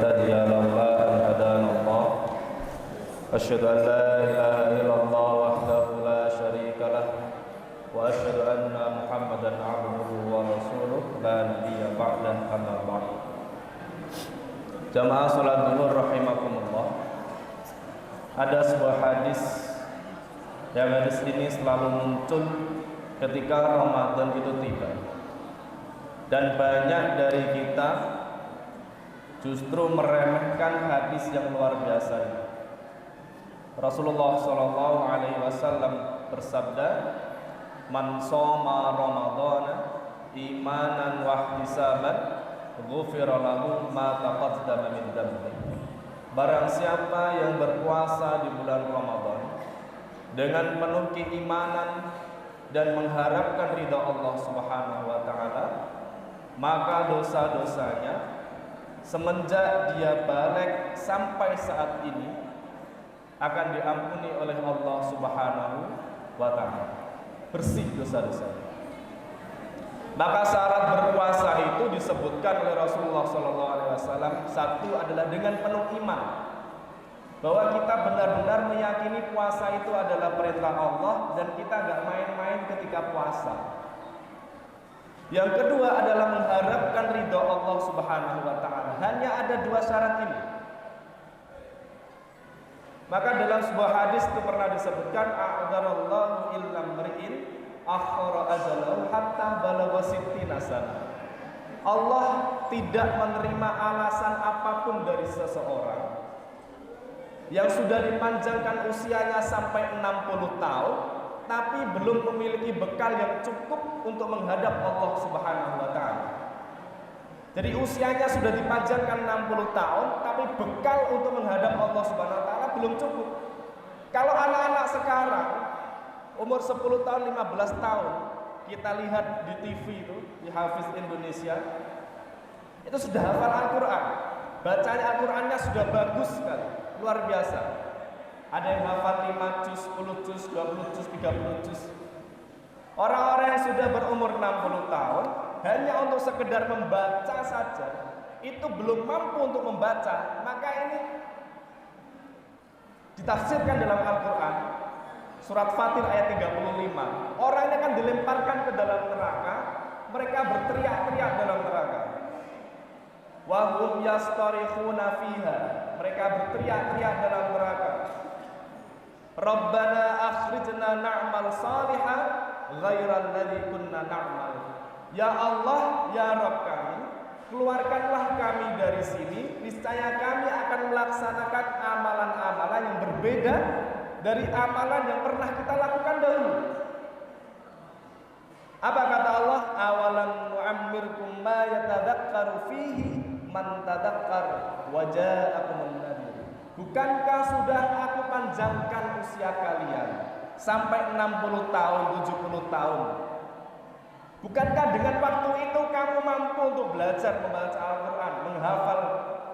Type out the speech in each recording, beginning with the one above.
هدي لولا أن هدانا الله أشهد أن لا إله إلا الله وحده لا شريك له وأشهد أن محمدا عبده ورسوله لا نبي بعده أما بعد. Jamaah salat zuhur rahimakumullah. Ada sebuah hadis yang hadis ini selalu muncul ketika Ramadan itu tiba, dan banyak dari kita justru meremehkan hadis yang luar biasa ini. Rasulullah Shallallahu Alaihi Wasallam bersabda, "Man shoma Ramadana imanan wa ihtisaban, ghufira lahu ma taqaddama min dhanbi." Barang siapa yang berpuasa di bulan Ramadan dengan penuh keimanan dan mengharapkan ridha Allah Subhanahu wa taala, maka dosa-dosanya semenjak dia balik sampai saat ini akan diampuni oleh Allah Subhanahu wa taala. Bersih dosa-dosanya. Maka syarat berpuasa itu disebutkan oleh Rasulullah SAW. Satu adalah dengan penuh iman, bahwa kita benar-benar meyakini puasa itu adalah perintah Allah dan kita nggak main-main ketika puasa. Yang kedua adalah mengharapkan ridha Allah Subhanahu wa taala. Hanya ada dua syarat ini. Maka dalam sebuah hadis itu pernah disebutkan, a'dzarallahu illam ri'in akhara ajalahu hatta balagha sittina sana. Allah tidak menerima alasan apapun dari seseorang yang sudah dipanjangkan usianya sampai 60 tahun tapi belum memiliki bekal yang cukup untuk menghadap Allah Subhanahu wa taala. Jadi usianya sudah dipanjangkan 60 tahun tapi bekal untuk menghadap Allah Subhanahu wa taala belum cukup. Kalau anak-anak sekarang umur 10 tahun, 15 tahun, kita lihat di TV itu, di Hafiz Indonesia, itu sudah hafal Al-Quran. Bacanya Al-Qurannya sudah bagus sekali, luar biasa. Ada yang hafal 5 juz, 10 juz, 20 juz, 30 juz. Orang-orang yang sudah berumur 60 tahun hanya untuk sekedar membaca saja itu belum mampu untuk membaca. Maka ini ditafsirkan dalam Al-Quran, surat Fatir ayat 35. Orang ini akan dilemparkan ke dalam neraka. Mereka berteriak-teriak dalam neraka. Wa hum yastarikhuna fiha. Mereka berteriak-teriak dalam neraka. Rabbana akhrijna na'mal salihan ghairal ladzi kunna na'mal. Ya Allah, ya Rabb kami, keluarkanlah kami dari sini, niscaya kami akan melaksanakan amalan-amalan yang berbeda dari amalan yang pernah kita lakukan dahulu. Apa kata Allah? Awalam nu'ammirkum ma yatadakkaru fihi man tadakkar wa ja'akumun nadir. Bukankah sudah aku panjangkan usia kalian sampai 60 tahun, 70 tahun? Bukankah dengan waktu itu kamu mampu untuk belajar membaca Al-Quran, menghafal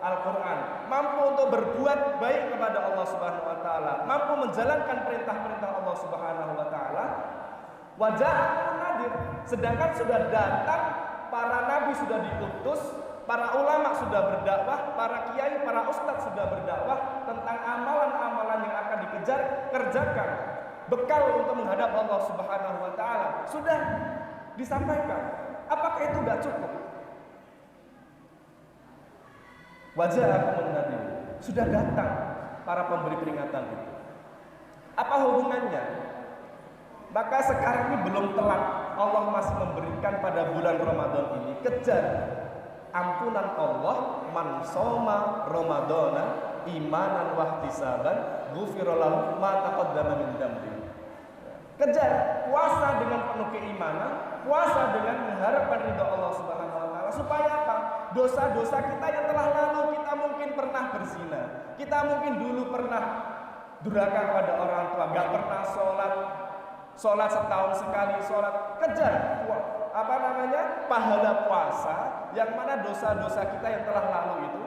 Al-Quran, mampu untuk berbuat baik kepada Allah Subhanahu wa taala, mampu menjalankan perintah-perintah Allah Subhanahu wa taala? Waja'akumun nadir. Sedangkan sudah datang para nabi, sudah diutus, para ulama sudah berdakwah, para kiai, para ustadz sudah berdakwah tentang amalan-amalan yang akan dikejar, kerjakan. Bekal untuk menghadap Allah Subhanahu wa taala sudah disampaikan. Apakah itu tidak cukup? Waja'akumun nadir. Sudah datang para pemberi peringatan itu. Apa hubungannya? Maka sekarang ini belum telat. Allah masih memberikan pada bulan Ramadan ini, kejar ampunan Allah. Man shoma Ramadana imanan wa ihtisaban ghufira lahu ma taqaddama min dhanbi. Kejar puasa dengan penuh keimanan, puasa dengan mengharapkan ridha Allah Subhanahu wa taala. Supaya apa? Dosa-dosa kita yang telah lalu, kita mungkin pernah berzina, kita mungkin dulu pernah durhaka kepada orang tua, enggak pernah sholat setahun sekali sholat. Kejar pahala puasa, yang mana dosa-dosa kita yang telah lalu itu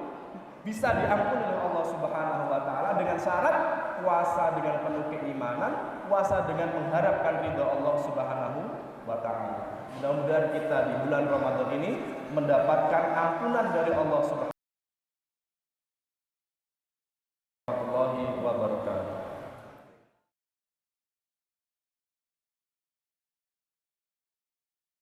bisa diampuni oleh Allah Subhanahu wa taala dengan syarat puasa dengan penuh keimanan, puasa dengan mengharapkan ridha Allah Subhanahu wa taala. Mudah-mudahan kita di bulan Ramadan ini mendapatkan ampunan dari Allah Subhanahu warahmatullahi wabarakatuh.